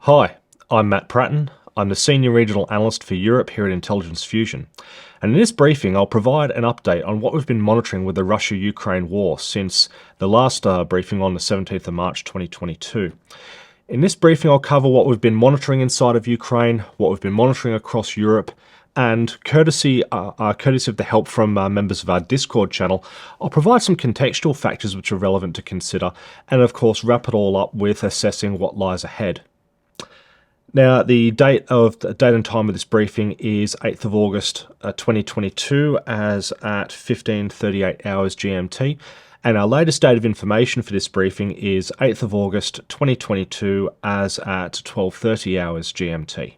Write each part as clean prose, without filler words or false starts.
Hi, I'm Matt Pratten. I'm the Senior Regional Analyst for Europe here at Intelligence Fusion. And in this briefing, I'll provide an update on what we've been monitoring with the Russia-Ukraine war since the last briefing on the 17th of March 2022. In this briefing, I'll cover what we've been monitoring inside of Ukraine, what we've been monitoring across Europe, and courtesy of the help from members of our Discord channel, I'll provide some contextual factors which are relevant to consider, and of course wrap it all up with assessing what lies ahead. Now, the date and time of this briefing is 8th of August 2022 as at 15:38 hours GMT, and our latest date of information for this briefing is 8th of August 2022 as at 12:30 hours GMT.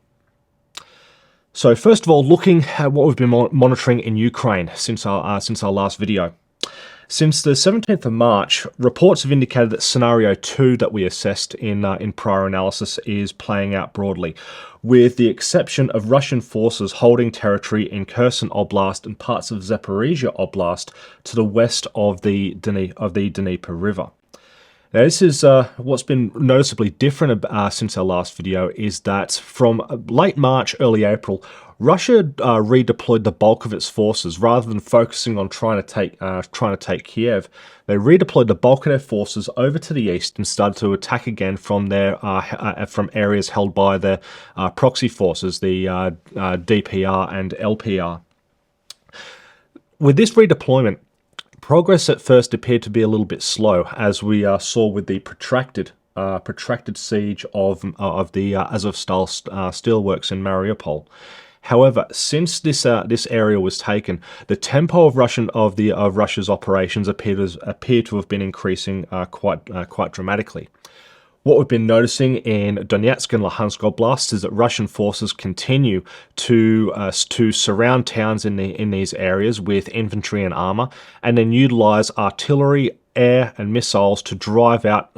So first of all, looking at what we've been monitoring in Ukraine since our last video. Since the 17th of March, reports have indicated that Scenario 2 that we assessed in prior analysis is playing out broadly, with the exception of Russian forces holding territory in Kherson Oblast and parts of Zaporizhia Oblast to the west of the Dnieper River. Now, this is what's been noticeably different since our last video is that from late March, early April, Russia redeployed the bulk of its forces rather than focusing on trying to take Kiev. They redeployed the bulk of their forces over to the east and started to attack again from from areas held by their proxy forces, the DPR and LPR. With this redeployment, progress at first appeared to be a little bit slow, as we saw with the protracted siege of the Azovstal Steelworks in Mariupol. However, since this area was taken, the tempo of Russia's operations appear to have been increasing quite dramatically. What we've been noticing in Donetsk and Luhansk Oblast is that Russian forces continue to surround towns in these areas with infantry and armour, and then utilize artillery, air, and missiles to drive out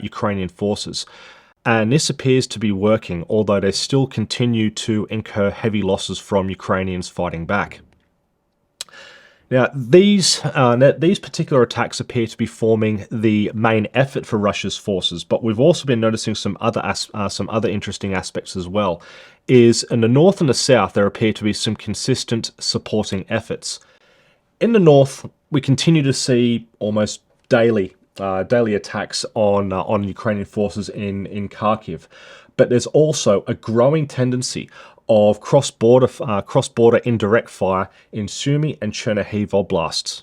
Ukrainian forces. And this appears to be working, although they still continue to incur heavy losses from Ukrainians fighting back. Now, these particular attacks appear to be forming the main effort for Russia's forces, but we've also been noticing some other interesting aspects as well. Is in the north and the south there appear to be some consistent supporting efforts. In the north, we continue to see almost daily attacks on Ukrainian forces in Kharkiv, but there's also a growing tendency of cross-border indirect fire in Sumy and Chernihiv oblasts.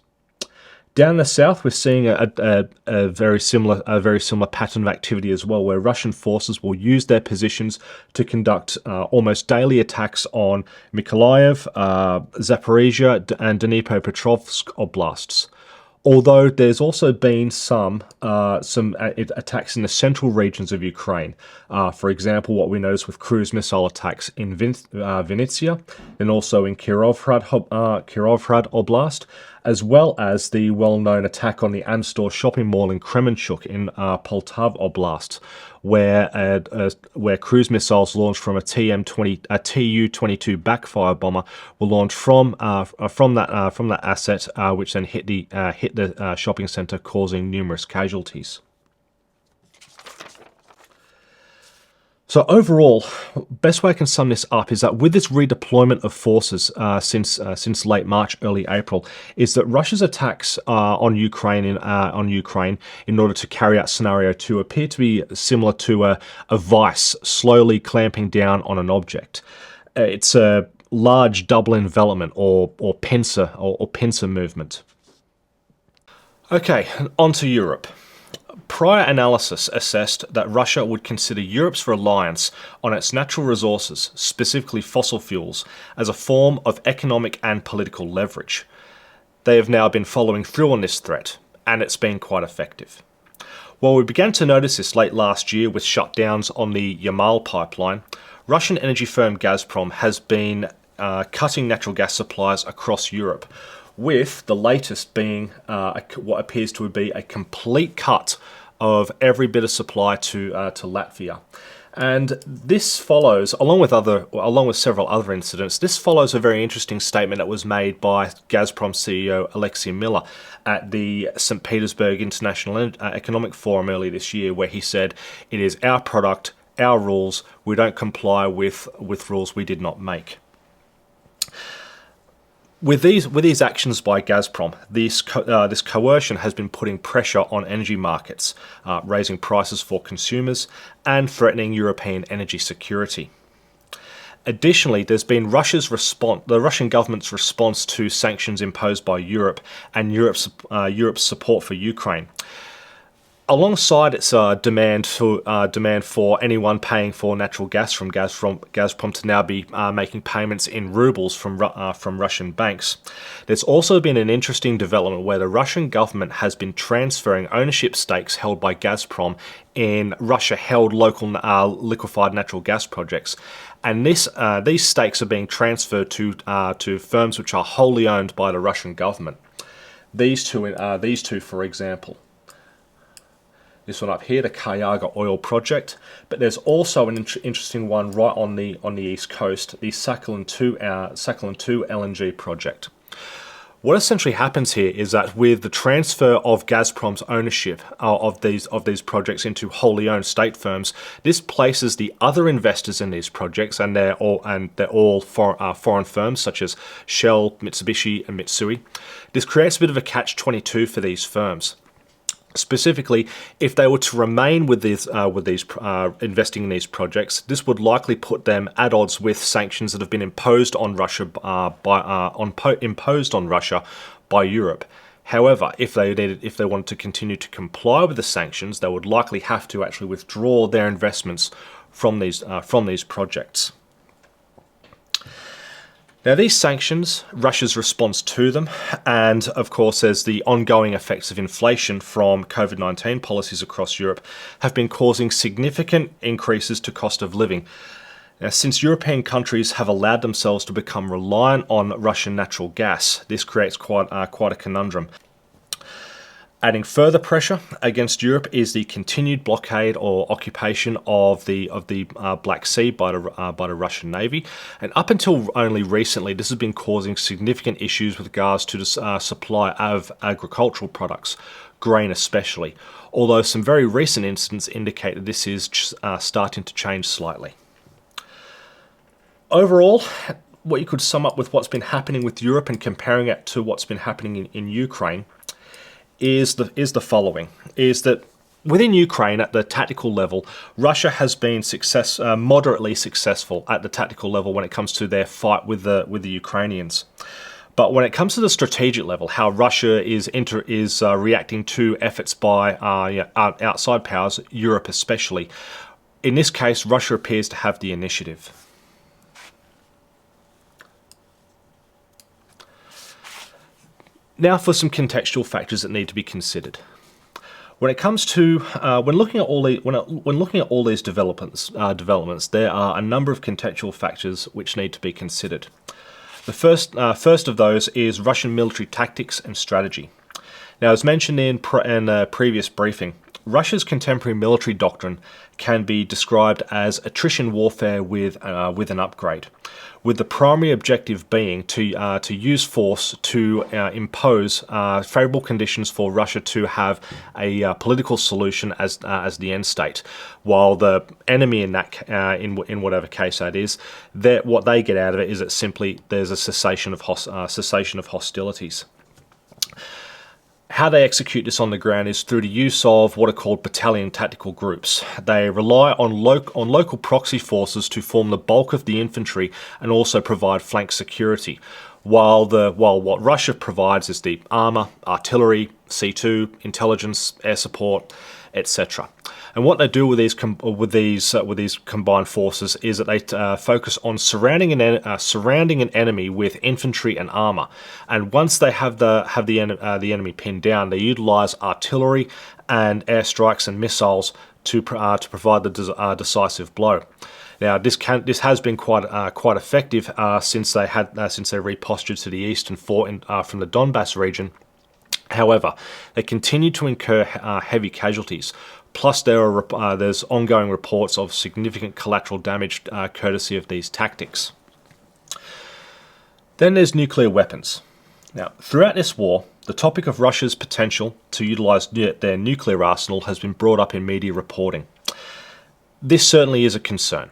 Down in the south, we're seeing a very similar pattern of activity as well, where Russian forces will use their positions to conduct almost daily attacks on Mykolaiv, Zaporizhia, and Dnipropetrovsk oblasts. Although there's also been some attacks in the central regions of Ukraine. For example, what we noticed with cruise missile attacks in Vinnytsia, and also in Kirovrad Oblast, as well as the well-known attack on the Amstor shopping mall in Kremenchuk in Poltava Oblast, where cruise missiles launched from a Tu-22 backfire bomber were launched from that asset, which then hit the shopping center, causing numerous casualties. So overall, best way I can sum this up is that with this redeployment of forces since late March, early April, is that Russia's attacks on Ukraine in order to carry out Scenario 2 appear to be similar to a vice slowly clamping down on an object. It's a large double envelopment or pincer movement. Okay, on to Europe. Prior analysis assessed that Russia would consider Europe's reliance on its natural resources, specifically fossil fuels, as a form of economic and political leverage. They have now been following through on this threat, and it's been quite effective. While we began to notice this late last year with shutdowns on the Yamal pipeline, Russian energy firm Gazprom has been cutting natural gas supplies across Europe, with the latest being what appears to be a complete cut of every bit of supply to Latvia. And this follows, along with several other incidents, this follows a very interesting statement that was made by Gazprom CEO Alexei Miller at the St. Petersburg International Economic Forum earlier this year, where he said, "It is our product, our rules. We don't comply with rules we did not make. With these actions by Gazprom, this coercion has been putting pressure on energy markets, raising prices for consumers and threatening European energy security. Additionally, there's been the Russian government's response to sanctions imposed by Europe and Europe's support for Ukraine. Alongside its demand for anyone paying for natural gas from Gazprom to now be making payments in rubles from Russian banks, there's also been an interesting development where the Russian government has been transferring ownership stakes held by Gazprom in Russia-held local liquefied natural gas projects, and these stakes are being transferred to firms which are wholly owned by the Russian government. These two, for example. This one up here, the Kayaga oil project, but there's also an interesting one right on the east coast, the Sakhalin 2 LNG project. What essentially happens here is that with the transfer of Gazprom's ownership of these projects into wholly owned state firms, this places the other investors in these projects, and they're all foreign firms such as Shell, Mitsubishi, and Mitsui. This creates a bit of a catch-22 for these firms. Specifically, if they were to remain with investing in these projects, this would likely put them at odds with sanctions that have been imposed on Russia by Europe. However, if they wanted to continue to comply with the sanctions, they would likely have to actually withdraw their investments from these projects. Now, these sanctions, Russia's response to them, and of course there's the ongoing effects of inflation from COVID-19 policies across Europe, have been causing significant increases to cost of living. Now, since European countries have allowed themselves to become reliant on Russian natural gas, this creates quite a conundrum. Adding further pressure against Europe is the continued blockade or occupation of the Black Sea by the Russian Navy, and up until only recently, this has been causing significant issues with regards to the supply of agricultural products, grain especially. Although some very recent incidents indicate that this is starting to change slightly. Overall, what you could sum up with what's been happening with Europe and comparing it to what's been happening in Ukraine is the following: is that within Ukraine at the tactical level, Russia has been moderately successful at the tactical level when it comes to their fight with the Ukrainians. But when it comes to the strategic level, how Russia is reacting to efforts by outside powers, Europe especially, in this case, Russia appears to have the initiative. Now for some contextual factors that need to be considered. When it comes to when looking at all these developments, there are a number of contextual factors which need to be considered. The first of those is Russian military tactics and strategy. Now, as mentioned in a previous briefing, Russia's contemporary military doctrine can be described as attrition warfare with an upgrade, with the primary objective being to use force to impose favourable conditions for Russia to have a political solution as the end state, while the enemy in whatever case that is, what they get out of it is that simply there's a cessation of hostilities. How they execute this on the ground is through the use of what are called battalion tactical groups. They rely on local proxy forces to form the bulk of the infantry and also provide flank security, while what Russia provides is the armour, artillery, C2, intelligence, air support, etc. And what they do with these combined forces is that they focus on surrounding an enemy with infantry and armor. And once they have the enemy pinned down, they utilize artillery and airstrikes and missiles to provide the decisive blow. Now, this has been quite effective since they repostured to the east and fought from the Donbas region. However, they continue to incur heavy casualties. Plus, there's ongoing reports of significant collateral damage courtesy of these tactics. Then there's nuclear weapons. Now, throughout this war, the topic of Russia's potential to utilize their nuclear arsenal has been brought up in media reporting. This certainly is a concern.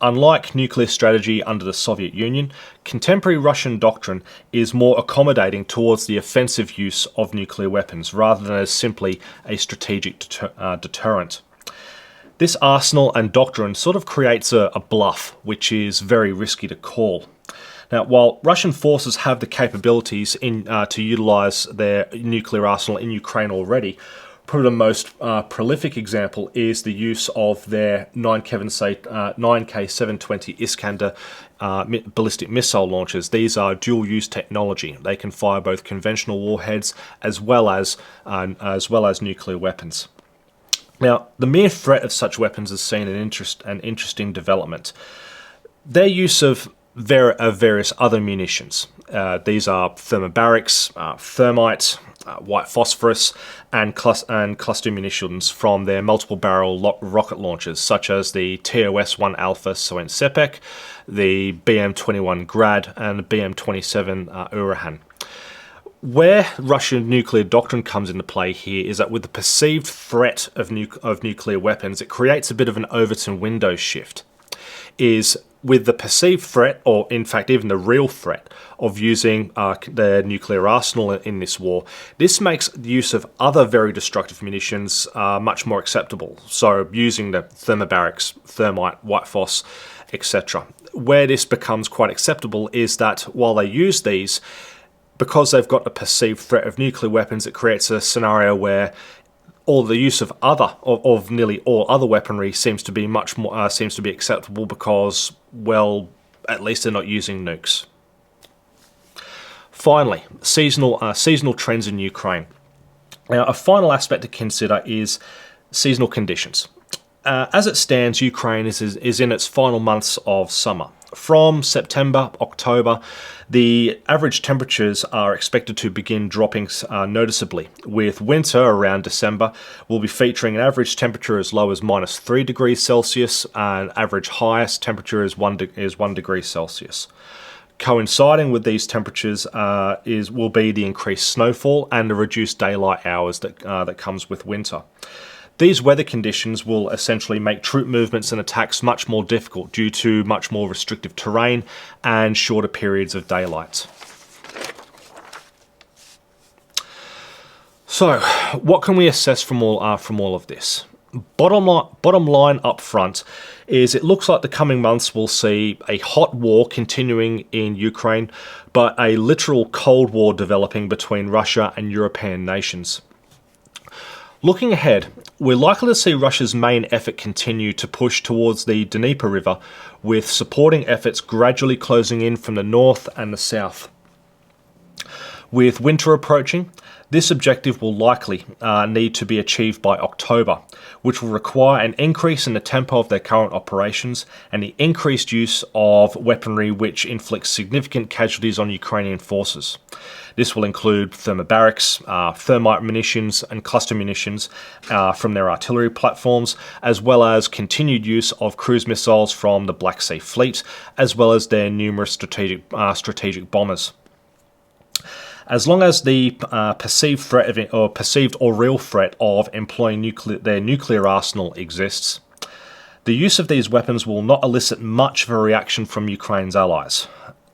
Unlike nuclear strategy under the Soviet Union, contemporary Russian doctrine is more accommodating towards the offensive use of nuclear weapons rather than as simply a strategic deterrent. This arsenal and doctrine sort of creates a bluff, which is very risky to call. Now, while Russian forces have the capabilities to utilise their nuclear arsenal in Ukraine already, probably the most prolific example is the use of their 9K720 Iskander ballistic missile launchers. These are dual-use technology. They can fire both conventional warheads as well as nuclear weapons. Now, the mere threat of such weapons has seen an interesting development. Their use of various other munitions. These are thermobarics, thermite, white phosphorus, and cluster munitions from their multiple barrel rocket launchers, such as the TOS-1 Alpha Soen-Sepek, the BM-21 Grad, and the BM-27 Urahan. Where Russian nuclear doctrine comes into play here is that with the perceived threat of nuclear weapons, it creates a bit of an Overton window shift. With the perceived threat, or in fact even the real threat, of using their nuclear arsenal in this war, this makes the use of other very destructive munitions much more acceptable. So using the thermobarics, thermite, white phos, etc. Where this becomes quite acceptable is that while they use these, because they've got a perceived threat of nuclear weapons, it creates a scenario where the use of nearly all other weaponry seems to be acceptable because, well, at least they're not using nukes. Finally, seasonal trends in Ukraine. Now, a final aspect to consider is seasonal conditions. As it stands, Ukraine is in its final months of summer. From September, October, the average temperatures are expected to begin dropping noticeably, with winter around December will be featuring an average temperature as low as -3 degrees Celsius, and average highest temperature is 1 degree Celsius. Coinciding with these temperatures will be the increased snowfall and the reduced daylight hours that comes with winter. These weather conditions will essentially make troop movements and attacks much more difficult due to much more restrictive terrain and shorter periods of daylight. So, what can we assess from all of this? Bottom line up front is it looks like the coming months will see a hot war continuing in Ukraine, but a literal Cold War developing between Russia and European nations. Looking ahead, we're likely to see Russia's main effort continue to push towards the Dnieper River, with supporting efforts gradually closing in from the north and the south. With winter approaching, this objective will likely need to be achieved by October, which will require an increase in the tempo of their current operations and the increased use of weaponry which inflicts significant casualties on Ukrainian forces. This will include thermobarics, thermite munitions and cluster munitions from their artillery platforms, as well as continued use of cruise missiles from the Black Sea Fleet, as well as their numerous strategic bombers. As long as the perceived or real threat of employing their nuclear arsenal exists, the use of these weapons will not elicit much of a reaction from Ukraine's allies.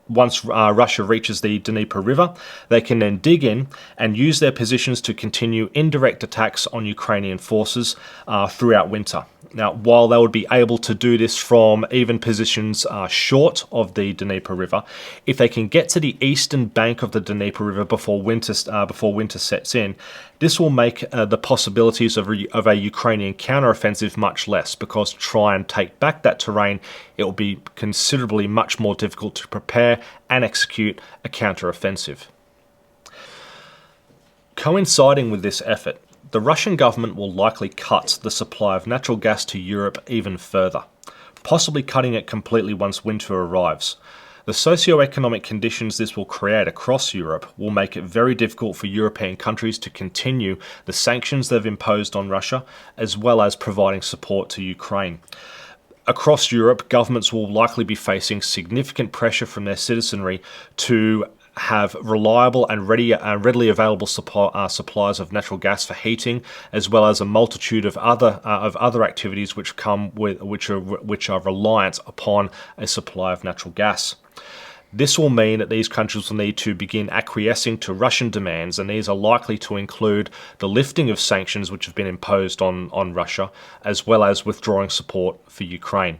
Once Russia reaches the Dnieper River, they can then dig in and use their positions to continue indirect attacks on Ukrainian forces throughout winter. Now, while they would be able to do this from even positions short of the Dnieper River, if they can get to the eastern bank of the Dnieper River before winter sets in, this will make the possibilities of a Ukrainian counteroffensive much less, because to try and take back that terrain, it will be considerably much more difficult to prepare and execute a counteroffensive. Coinciding with this effort, the Russian government will likely cut the supply of natural gas to Europe even further, possibly cutting it completely once winter arrives. The socio-economic conditions this will create across Europe will make it very difficult for European countries to continue the sanctions they've imposed on Russia, as well as providing support to Ukraine. Across Europe, governments will likely be facing significant pressure from their citizenry to have reliable and readily available supplies of natural gas for heating, as well as a multitude of other activities which are reliant upon a supply of natural gas. This will mean that these countries will need to begin acquiescing to Russian demands, and these are likely to include the lifting of sanctions which have been imposed on Russia, as well as withdrawing support for Ukraine.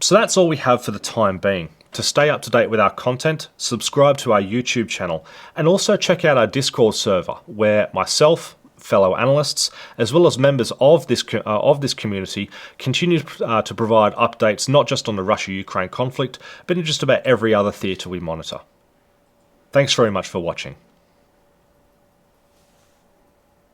So that's all we have for the time being. To stay up to date with our content, subscribe to our YouTube channel, and also check out our Discord server, where myself, fellow analysts, as well as members of this community, continue to provide updates not just on the Russia-Ukraine conflict, but in just about every other theatre we monitor. Thanks very much for watching.